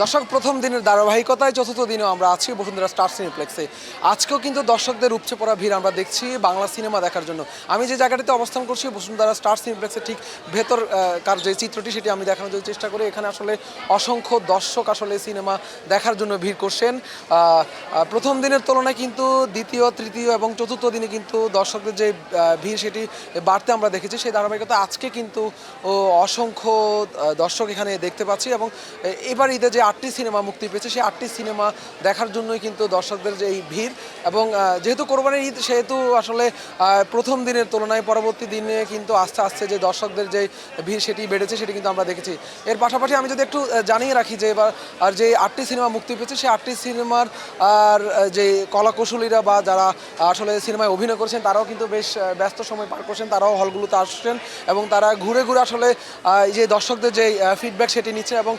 দর্শক প্রথম দিনের ধারাবাহিকতায় চতুর্থ দিনেও আমরা আছি বসুন্ধরা স্টার সিনেপ্লেক্সে। আজকেও কিন্তু দর্শকদের উপচে পড়া ভিড় আমরা দেখছি বাংলা সিনেমা দেখার জন্য। আমি যে জায়গাটিতে অবস্থান করছি বসুন্ধরা স্টার সিনেপ্লেক্সের ঠিক ভেতর কার যে চিত্রটি সেটি আমি দেখানোর জন্য চেষ্টা করি। এখানে আসলে অসংখ্য দর্শক আসলে সিনেমা দেখার জন্য ভিড় করছেন। প্রথম দিনের তুলনায় কিন্তু দ্বিতীয়, তৃতীয় এবং চতুর্থ দিনে কিন্তু দর্শকদের যে ভিড় সেটি বাড়তে আমরা দেখেছি। সেই ধারাবাহিকতা আজকে কিন্তু অসংখ্য দর্শক এখানে দেখতে পাচ্ছি এবং এবার ঈদে যে 8টি সিনেমা মুক্তি পেয়েছে সেই 8টি সিনেমা দেখার জন্যই কিন্তু দর্শকদের যে এই ভিড়। এবং যেহেতু কোরবানির ঈদ সেহেতু আসলে প্রথম দিনের তুলনায় পরবর্তী দিনে কিন্তু আস্তে আস্তে যে দর্শকদের যে ভিড় সেটি বেড়েছে সেটি কিন্তু আমরা দেখেছি। এর পাশাপাশি আমি যদি একটু জানিয়ে রাখি যে এবার আর যে 8টি সিনেমা মুক্তি পেয়েছে সেই 8টি সিনেমার আর যে কলাকুশলীরা বা যারা আসলে সিনেমায় অভিনয় করেছেন তারাও কিন্তু বেশ ব্যস্ত সময় পার করছেন, তারাও হলগুলোতে আসছেন এবং তারা ঘুরে ঘুরে আসলে এই যে দর্শকদের যে ফিডব্যাক সেটি নিচ্ছেন এবং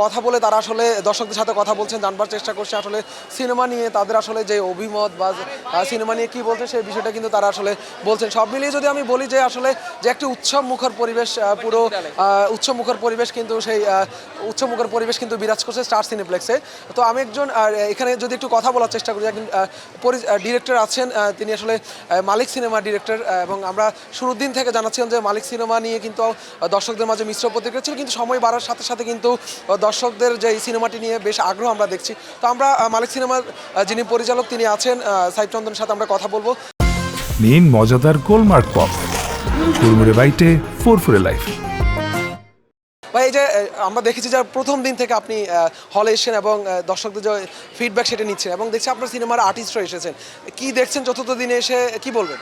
কথা বলে তারা আসলে দর্শকদের সাথে কথা বলছেন, জানবার চেষ্টা করছে আসলে সিনেমা নিয়ে তাদের আসলে যে অভিমত বা সিনেমা নিয়ে কী বলছেন সেই বিষয়টা কিন্তু তারা আসলে বলছেন। সব মিলিয়ে যদি আমি বলি যে আসলে যে একটি উৎসব মুখর পরিবেশ, পুরো উৎসব মুখর পরিবেশ কিন্তু সেই উৎসব মুখর পরিবেশ কিন্তু বিরাজ করছে স্টার সিনেপ্লেক্সে। তো আমি একজন এখানে যদি একটু কথা বলার চেষ্টা করি, একজন ডিরেক্টর আছেন, তিনি আসলে মালিক সিনেমা ডিরেক্টর এবং আমরা শুরুর দিন থেকে জানাচ্ছিলাম যে মালিক সিনেমা নিয়ে কিন্তু দর্শকদের মাঝে মিশ্র প্রতিক্রিয়া ছিল, কিন্তু সময় বাড়ার সাথে সাথে কিন্তু দর্শকদের যে এই সিনেমাটি নিয়ে বেশ আগ্রহ আমরা দেখছি। তো আমরা মালিক সিনেমার যিনি পরিচালক তিনি আছেন সাইফ চন্দনের সাথে আমরা কথা বলবো। নিন মজাদার গোলমার্ক পপ, কুরমুরে বাইটে ফুরফুরে লাইফ। ভাই, এই যে আমরা দেখেছি যে প্রথম দিন থেকে আপনি হলে এসেছেন এবং দর্শকদের যে ফিডব্যাক সেটা নিচ্ছেন এবং দেখছি আপনার সিনেমার আর্টিস্টরা এসেছেন, কি দেখছেন চতুর্থ দিনে এসে কি বলবেন?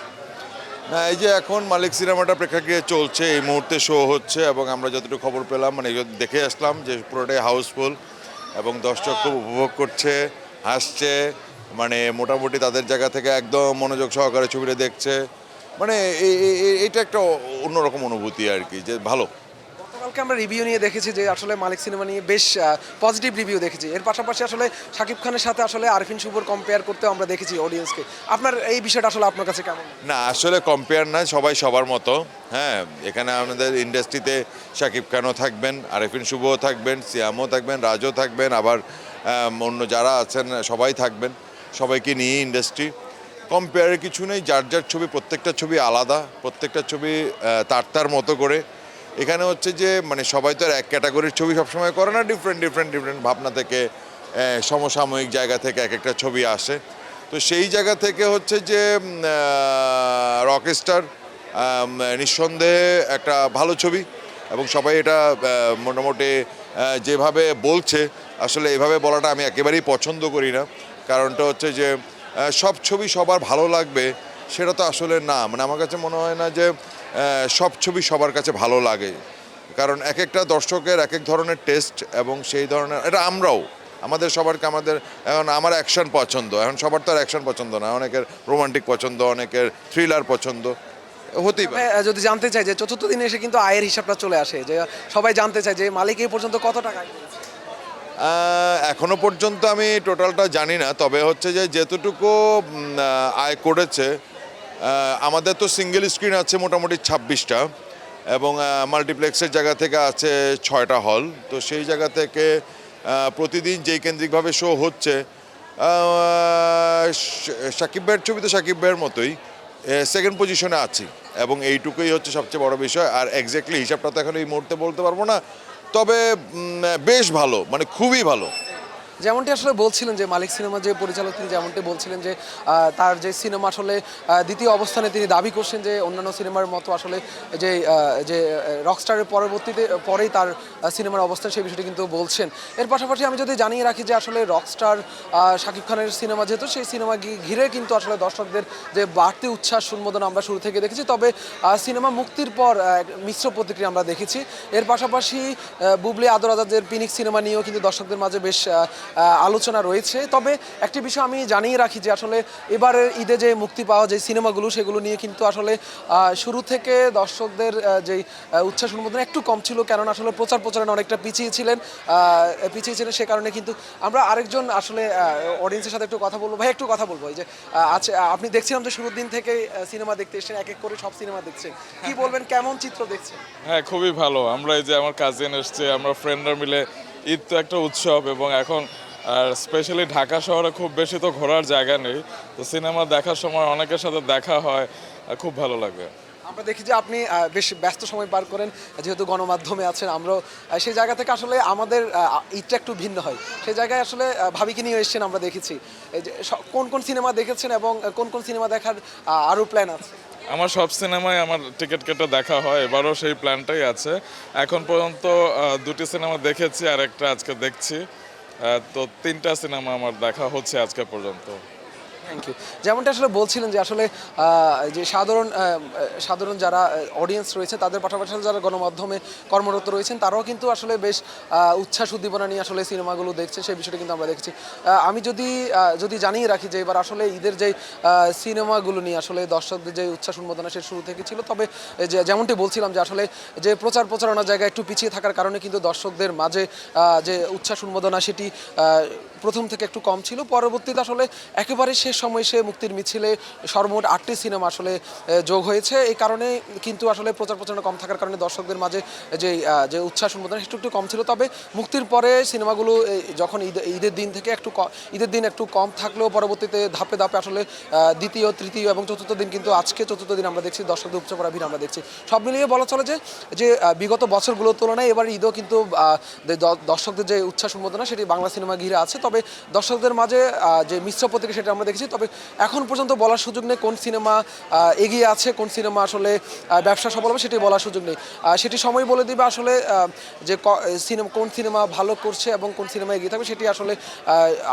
না, এই যে এখন মালিক সিনেমাটা প্রেক্ষাগৃহে চলছে, এই মুহূর্তে শো হচ্ছে এবং আমরা যতটুকু খবর পেলাম মানে দেখে আসলাম যে পুরোটাই হাউসফুল এবং দর্শক খুব উপভোগ করছে, হাসছে, মানে মোটামুটি তাদের জায়গা থেকে একদম মনোযোগ সহকারে ছবিটা দেখছে। মানে এইটা একটা অন্যরকম অনুভূতি আর কি, যে ভালো। গতকালকে আমরা রিভিউ নিয়ে দেখেছি যে আসলে মালিক সিনেমা নিয়ে বেশ পজিটিভ রিভিউ দেখেছি। এর পাশাপাশি আসলে শাকিব খানের সাথে আসলে আরফিন শুভর কম্পেয়ার করতেও আমরা দেখেছি অডিয়েন্সকে। আপনার এই বিষয়টা আসলে আপনার কাছে কেমন? না, আসলে কম্পেয়ার না, সবাই সবার মতো। হ্যাঁ, এখানে আমাদের ইন্ডাস্ট্রিতে শাকিব খানও থাকবেন, আরফিন শুভও থাকবেন, সিয়ামও থাকবেন, রাজও থাকবেন, আবার অন্য যারা আছেন সবাই থাকবেন। সবাইকে নিয়ে ইন্ডাস্ট্রি, কম্পেয়ারের কিছু নেই। যার যার ছবি, প্রত্যেকটা ছবি আলাদা, প্রত্যেকটা ছবি তার মতো করে। এখানে হচ্ছে যে মানে সবাই তো আর এক ক্যাটাগরির ছবি সবসময় করে না, ডিফারেন্ট ডিফারেন্ট ডিফারেন্ট ভাবনা থেকে, সমসাময়িক জায়গা থেকে এক একটা ছবি আসে। তো সেই জায়গা থেকে হচ্ছে যে রকস্টার নিঃসন্দেহে একটা ভালো ছবি এবং সবাই এটা মোটামুটি যেভাবে বলছে, আসলে এভাবে বলাটা আমি একেবারেই পছন্দ করি না। কারণটা হচ্ছে যে সব ছবি সবার ভালো লাগবে সেটা তো আসলে না। মানে আমার কাছে মনে হয় না যে সব ছবি সবার কাছে ভালো লাগে, কারণ এক একটা দর্শকের এক এক ধরনের টেস্ট এবং সেই ধরনের, এটা আমরাও আমাদের এখন আমার অ্যাকশন পছন্দ, এখন সবার তো আর অ্যাকশন পছন্দ না, অনেকের রোমান্টিক পছন্দ, অনেকের থ্রিলার পছন্দ, হতেই পারে। যদি জানতে চাই যে চতুর্থ দিনে এসে কিন্তু আয়ের হিসাবটা চলে আসে, যে সবাই জানতে চায় যে মালিক এই পর্যন্ত কত টাকা আয় করেছে? এখনো পর্যন্ত আমি টোটালটা জানি না, তবে হচ্ছে যে যেতটুকু আয় করেছে, আমাদের তো সিঙ্গেল স্ক্রিন আছে মোটামুটি 26টা এবং মাল্টিপ্লেক্সের জায়গা থেকে আছে 6টা হল। তো সেই জায়গা থেকে প্রতিদিন যেই কেন্দ্রিকভাবে শো হচ্ছে, সাকিব ভাইয়ের ছবি তো সাকিব ভাইয়ের মতোই সেকেন্ড পজিশনে আছি এবং এইটুকুই হচ্ছে সবচেয়ে বড় বিষয়। আর এক্স্যাক্টলি হিসাবটা তো এখন এই মুহূর্তে বলতে পারবো না, তবে বেশ ভালো, মানে খুবই ভালো। যেমনটি আসলে বলছিলেন যে মালিক সিনেমা যে পরিচালক তিনি যেমনটি বলছিলেন যে তার যে সিনেমা আসলে দ্বিতীয় অবস্থানে তিনি দাবি করছেন যে অন্যান্য সিনেমার মতো আসলে যে যে রকস্টারের পরেই তার সিনেমার অবস্থান, সেই বিষয়টি কিন্তু বলছেন। এর পাশাপাশি আমি যদি জানিয়ে রাখি যে আসলে রকস্টার শাকিব খানের সিনেমা যেহেতু, সেই সিনেমা ঘিরে কিন্তু আসলে দর্শকদের যে বাড়তি উচ্ছ্বাস উন্মোদন আমরা শুরু থেকে দেখেছি, তবে সিনেমা মুক্তির পর মিশ্র প্রতিক্রিয়া আমরা দেখেছি। এর পাশাপাশি বুবলি আদর আজাদের পিনিক সিনেমা নিয়েও কিন্তু দর্শকদের মাঝে বেশ আলোচনা রয়েছে। তবে একটি বিষয় আমি জানিয়ে রাখি যে আসলে এবারের ঈদে যে মুক্তি পাওয়া যে সিনেমাগুলো সেগুলো নিয়ে কিন্তু আসলে শুরু থেকে দর্শকদের যেই উচ্ছ্বাস অনুমোদন একটু কম ছিল, কারণ আসলে প্রচারণা অনেকটা পিছিয়ে ছিলেন সে কারণে। কিন্তু আমরা আরেকজন আসলে অডিয়েন্সের সাথে একটু কথা বলবো। ভাই, একটু কথা বলবো, এই যে আচ্ছা, আপনি দেখছিলাম যে শুরুর দিন থেকে সিনেমা দেখতে এসেছেন, এক এক করে সব সিনেমা দেখছেন, কি বলবেন, কেমন চিত্র দেখছেন? হ্যাঁ, খুবই ভালো। আমরা এই যে আমার কাজিন এসছে, আমরা ফ্রেন্ডরা মিলে ঈদ তো একটা উৎসব, এবং এখন আর স্পেশালি ঢাকা শহরে খুব বেশি তো ঘোরার জায়গা নেই, তো সিনেমা দেখার সময় অনেকের সাথে দেখা হয়, খুব ভালো লাগে। আমরা দেখি যে আপনি বেশ ব্যস্ত সময় পার করেন, যেহেতু গণমাধ্যমে আছেন। আমরাও সেই জায়গা থেকে আসলে আমাদের ঈদটা একটু ভিন্ন হয়। সেই জায়গায় আসলে ভাবিকে নিয়ে এসেছেন, আমরা দেখেছি। এই যে কোন কোন সিনেমা দেখেছেন এবং কোন কোন সিনেমা দেখার আরও প্ল্যান আছে? আমার সব সিনেমায় আমার টিকিট কেটে দেখা হয়, এবারও সেই প্ল্যানটাই আছে। এখন পর্যন্ত দুটি সিনেমা দেখেছি, আর একটা আজকে দেখছি। তো 3টা সিনেমা আমার দেখা হচ্ছে আজকে পর্যন্ত। Thank you. যেমনটা আসলে বলছিলেন যে আসলে যে সাধারণ যারা অডিয়েন্স রয়েছে তাদের পাশাপাশি যারা গণমাধ্যমে কর্মরত রয়েছেন তারাও কিন্তু আসলে বেশ উচ্ছ্বাস উদ্দীপনা নিয়ে আসলে সিনেমাগুলো দেখছে, সেই বিষয়টা কিন্তু আমরা দেখছি। আমি যদি জানিয়ে রাখি যে এবার আসলে ঈদের যে সিনেমাগুলো নিয়ে আসলে দর্শকদের যে উচ্ছ্বাস উন্মোদনা সে শুরু থেকে ছিল, তবে যেমনটি বলছিলাম যে আসলে যে প্রচারণার জায়গায় একটু পিছিয়ে থাকার কারণে কিন্তু দর্শকদের মাঝে যে উচ্ছ্বাস উন্মোদনা সেটি প্রথম থেকে একটু কম ছিল। পরবর্তীতে আসলে একেবারে শেষ সময় সে মুক্তির মিছিলে সর্বমোট 8টি সিনেমা আসলে যোগ হয়েছে। এই কারণে কিন্তু আসলে প্রচারণা কম থাকার কারণে দর্শকদের মাঝে যে উচ্ছ্বাস উন্মোদনা সেটা একটু কম ছিল। তবে মুক্তির পরে সিনেমাগুলো যখন ঈদের দিন থেকে ঈদের দিন একটু কম থাকলেও পরবর্তীতে ধাপে ধাপে আসলে দ্বিতীয়, তৃতীয় এবং চতুর্থ দিন, কিন্তু আজকে চতুর্থ দিন আমরা দেখছি দর্শকদের উপচে পড়া ভিড় আমরা দেখছি। সব মিলিয়ে বলা চলে যে বিগত বছরগুলোর তুলনায় এবার ঈদও কিন্তু দর্শকদের যে উচ্ছ্বাস উন্মোদনা সেটি বাংলা সিনেমা ঘিরে আছে। তবে দর্শকদের মাঝে যে মিশ্র প্রতিক্রিয়া সেটা আমরা দেখেছি। তবে এখন পর্যন্ত বলার সুযোগ নেই কোন সিনেমা এগিয়ে আছে, কোন সিনেমা আসলে ব্যবসা সফল হবে সেটি বলার সুযোগ নেই। সেটি সময় বলে দিবে আসলে যে কোন সিনেমা ভালো করছে এবং কোন সিনেমা এগিয়ে থাকবে, সেটি আসলে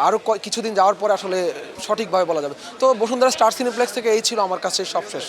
আরও কিছুদিন যাওয়ার পরে আসলে সঠিকভাবে বলা যাবে। তো বসুন্ধরা স্টার সিনেপ্লেক্স থেকে এই ছিল আমার কাছে সবশেষ।